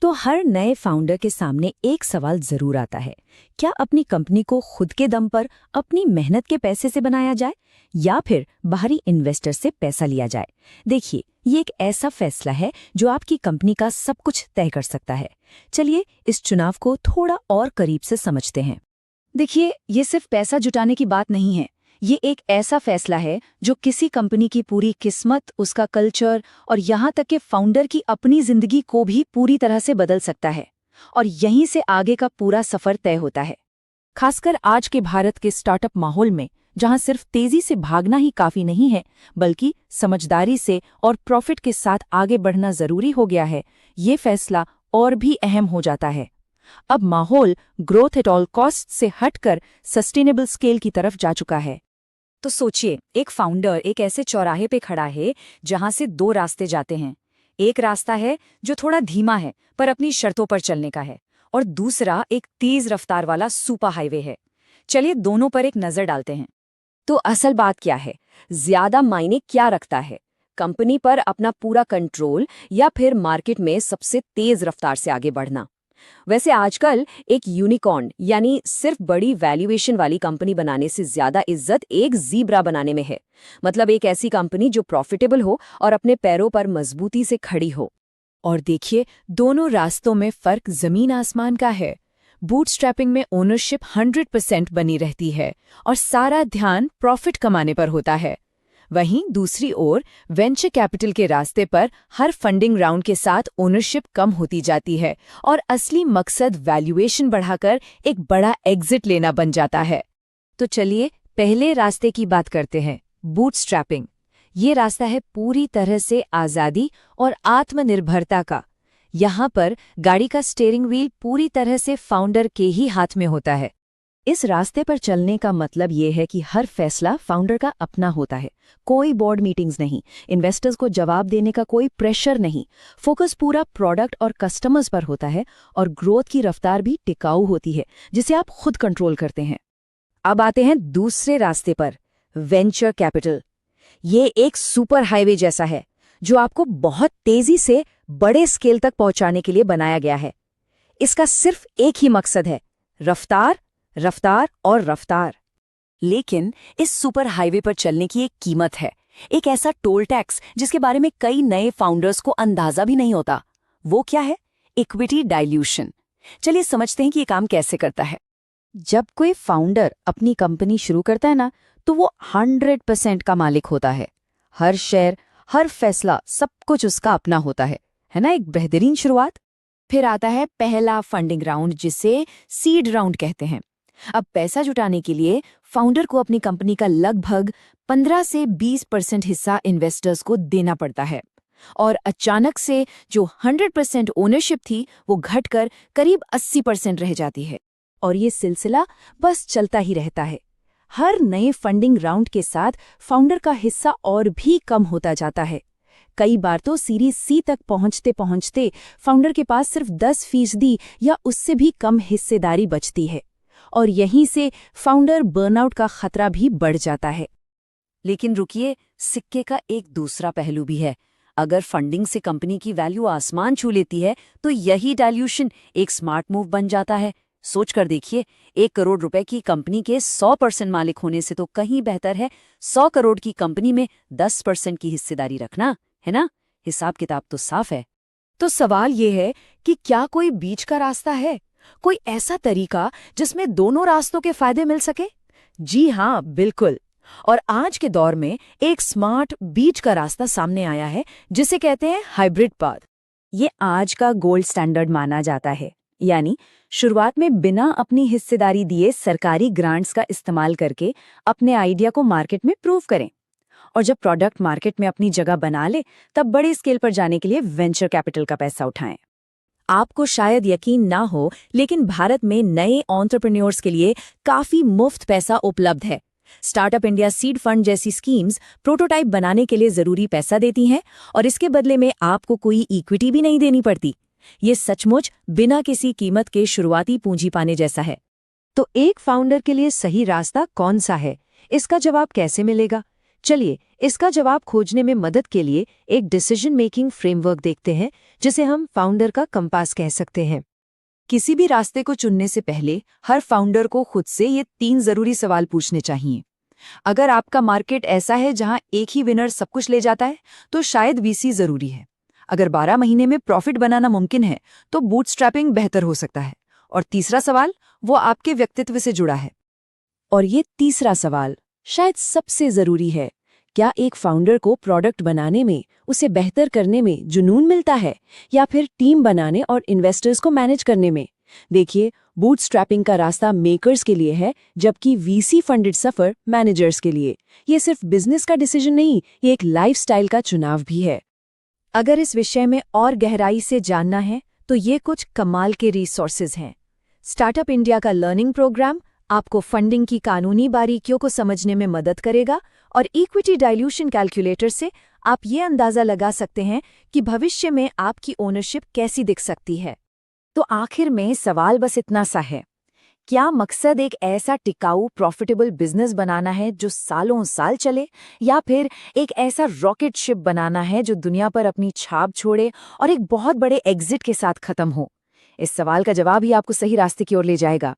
तो हर नए फाउंडर के सामने एक सवाल जरूर आता है, क्या अपनी कंपनी को खुद के दम पर अपनी मेहनत के पैसे से बनाया जाए या फिर बाहरी इन्वेस्टर से पैसा लिया जाए। देखिए, ये एक ऐसा फैसला है जो आपकी कंपनी का सब कुछ तय कर सकता है। चलिए इस चुनाव को थोड़ा और करीब से समझते हैं। देखिए, ये सिर्फ पैसा जुटाने की बात नहीं है। ये एक ऐसा फैसला है जो किसी कंपनी की पूरी किस्मत, उसका कल्चर और यहाँ तक कि फाउंडर की अपनी जिंदगी को भी पूरी तरह से बदल सकता है। और यहीं से आगे का पूरा सफर तय होता है। खासकर आज के भारत के स्टार्टअप माहौल में, जहां सिर्फ तेजी से भागना ही काफी नहीं है, बल्कि समझदारी से और प्रॉफिट के साथ आगे बढ़ना जरूरी हो गया है, ये फैसला और भी अहम हो जाता है। अब माहौल ग्रोथ एट ऑल कॉस्ट से हटकर सस्टेनेबल स्केल की तरफ जा चुका है। तो सोचिए, एक फाउंडर एक ऐसे चौराहे पे खड़ा है जहां से दो रास्ते जाते हैं। एक रास्ता है जो थोड़ा धीमा है पर अपनी शर्तों पर चलने का है, और दूसरा एक तेज रफ्तार वाला सुपर हाईवे है। चलिए दोनों पर एक नजर डालते हैं। तो असल बात क्या है? ज्यादा मायने क्या रखता है, कंपनी पर अपना पूरा कंट्रोल या फिर मार्केट में सबसे तेज रफ्तार से आगे बढ़ना? वैसे आजकल एक यूनिकॉर्न यानी सिर्फ बड़ी वैल्यूएशन वाली कंपनी बनाने से ज्यादा इज्जत एक ज़ीब्रा बनाने में है। मतलब एक ऐसी कंपनी जो प्रॉफिटेबल हो और अपने पैरों पर मजबूती से खड़ी हो। और देखिए, दोनों रास्तों में फर्क जमीन आसमान का है। बूटस्ट्रैपिंग में ओनरशिप 100% बनी रहती है और सारा ध्यान प्रॉफिट कमाने पर होता है। वहीं दूसरी ओर वेंचर कैपिटल के रास्ते पर हर फंडिंग राउंड के साथ ओनरशिप कम होती जाती है और असली मकसद वैल्यूएशन बढ़ाकर एक बड़ा एग्जिट लेना बन जाता है। तो चलिए पहले रास्ते की बात करते हैं, बूटस्ट्रैपिंग। ये रास्ता है पूरी तरह से आज़ादी और आत्मनिर्भरता का। यहाँ पर गाड़ी का स्टीयरिंग व्हील पूरी तरह से फाउंडर के ही हाथ में होता है। इस रास्ते पर चलने का मतलब ये है कि हर फैसला फाउंडर का अपना होता है। कोई बोर्ड मीटिंग्स नहीं, इन्वेस्टर्स को जवाब देने का कोई प्रेशर नहीं। फोकस पूरा प्रोडक्ट और कस्टमर्स पर होता है और ग्रोथ की रफ्तार भी टिकाऊ होती है, जिसे आप खुद कंट्रोल करते हैं। अब आते हैं दूसरे रास्ते पर, वेंचर कैपिटल। ये एक सुपर हाईवे जैसा है जो आपको बहुत तेजी से बड़े स्केल तक पहुंचाने के लिए बनाया गया है। इसका सिर्फ एक ही मकसद है, रफ्तार, रफ्तार और रफ्तार। लेकिन इस सुपर हाईवे पर चलने की एक कीमत है, एक ऐसा टोल टैक्स जिसके बारे में कई नए फाउंडर्स को अंदाजा भी नहीं होता। वो क्या है? Equity dilution. चलिए समझते हैं कि ये काम कैसे करता है। जब कोई फाउंडर अपनी कंपनी शुरू करता है ना, तो वो 100% का मालिक होता है। हर शेयर, हर फैसला, सब कुछ उसका अपना होता है ना? एक बेहतरीन शुरुआत। फिर आता है पहला फंडिंग राउंड, जिसे सीड राउंड कहते हैं। अब पैसा जुटाने के लिए फाउंडर को अपनी कंपनी का लगभग 15 से 20% हिस्सा इन्वेस्टर्स को देना पड़ता है, और अचानक से जो 100% ओनरशिप थी वो घटकर करीब 80% रह जाती है। और ये सिलसिला बस चलता ही रहता है। हर नए फंडिंग राउंड के साथ फाउंडर का हिस्सा और भी कम होता जाता है। कई बार तो सीरीज सी तक पहुंचते पहुंचते फाउंडर के पास सिर्फ 10% या उससे भी कम हिस्सेदारी बचती है, और यहीं से फाउंडर बर्नआउट का खतरा भी बढ़ जाता है। लेकिन रुकिए, सिक्के का एक दूसरा पहलू भी है। अगर फंडिंग से कंपनी की वैल्यू आसमान छू लेती है, तो यही डाइल्यूशन एक स्मार्ट मूव बन जाता है। सोच कर देखिए, 1 करोड़ रुपए की कंपनी के 100% मालिक होने से तो कहीं बेहतर है 100 करोड़ की कंपनी में 10% की हिस्सेदारी रखना, है ना? हिसाब किताब तो साफ है। तो सवाल ये है कि क्या कोई बीच का रास्ता है, कोई ऐसा तरीका जिसमें दोनों रास्तों के फायदे मिल सके? जी हाँ, बिल्कुल। और आज के दौर में एक स्मार्ट बीच का रास्ता सामने आया है, जिसे कहते हैं हाइब्रिड पाथ। ये आज का गोल्ड स्टैंडर्ड माना जाता है। यानी शुरुआत में बिना अपनी हिस्सेदारी दिए सरकारी ग्रांट्स का इस्तेमाल करके अपने आइडिया को मार्केट में प्रूव करें, और जब प्रोडक्ट मार्केट में अपनी जगह बना ले, तब बड़े स्केल पर जाने के लिए वेंचर कैपिटल का पैसा उठाएं। आपको शायद यकीन ना हो, लेकिन भारत में नए एंटरप्रेन्योर्स के लिए काफी मुफ्त पैसा उपलब्ध है। स्टार्टअप इंडिया सीड फंड जैसी स्कीम्स प्रोटोटाइप बनाने के लिए जरूरी पैसा देती हैं, और इसके बदले में आपको कोई इक्विटी भी नहीं देनी पड़ती। ये सचमुच बिना किसी कीमत के शुरुआती पूंजी पाने जैसा है। तो एक फाउंडर के लिए सही रास्ता कौन सा है, इसका जवाब कैसे मिलेगा? चलिए इसका जवाब खोजने में मदद के लिए एक डिसीजन मेकिंग फ्रेमवर्क देखते हैं, जिसे हम फाउंडर का कंपास कह सकते हैं। किसी भी रास्ते को चुनने से पहले हर फाउंडर को खुद से ये 3 जरूरी सवाल पूछने चाहिए। अगर आपका मार्केट ऐसा है जहां एक ही विनर सब कुछ ले जाता है, तो शायद वीसी जरूरी है। अगर 12 महीने में प्रॉफिट बनाना मुमकिन है, तो बूटस्ट्रैपिंग बेहतर हो सकता है। और तीसरा सवाल, वो आपके व्यक्तित्व से जुड़ा है। और ये तीसरा सवाल शायद सबसे जरूरी है, क्या एक फाउंडर को प्रोडक्ट बनाने में, उसे बेहतर करने में जुनून मिलता है, या फिर टीम बनाने और इन्वेस्टर्स को मैनेज करने में? देखिए, बूटस्ट्रैपिंग का रास्ता मेकर्स के लिए है, जबकि वीसी फंडेड सफर मैनेजर्स के लिए। ये सिर्फ बिजनेस का डिसीजन नहीं, ये एक लाइफस्टाइल का चुनाव भी है। अगर इस विषय में और गहराई से जानना है, तो ये कुछ कमाल के रिसोर्सेज हैं। स्टार्टअप इंडिया का लर्निंग प्रोग्राम आपको फंडिंग की कानूनी बारीकियों को समझने में मदद करेगा, और इक्विटी डाइल्यूशन कैलकुलेटर से आप ये अंदाजा लगा सकते हैं कि भविष्य में आपकी ओनरशिप कैसी दिख सकती है। तो आखिर में सवाल बस इतना सा है, क्या मकसद एक ऐसा टिकाऊ प्रॉफिटेबल बिजनेस बनाना है जो सालों साल चले, या फिर एक ऐसा रॉकेट शिप बनाना है जो दुनिया पर अपनी छाप छोड़े और एक बहुत बड़े एग्जिट के साथ खत्म हो? इस सवाल का जवाब ही आपको सही रास्ते की ओर ले जाएगा।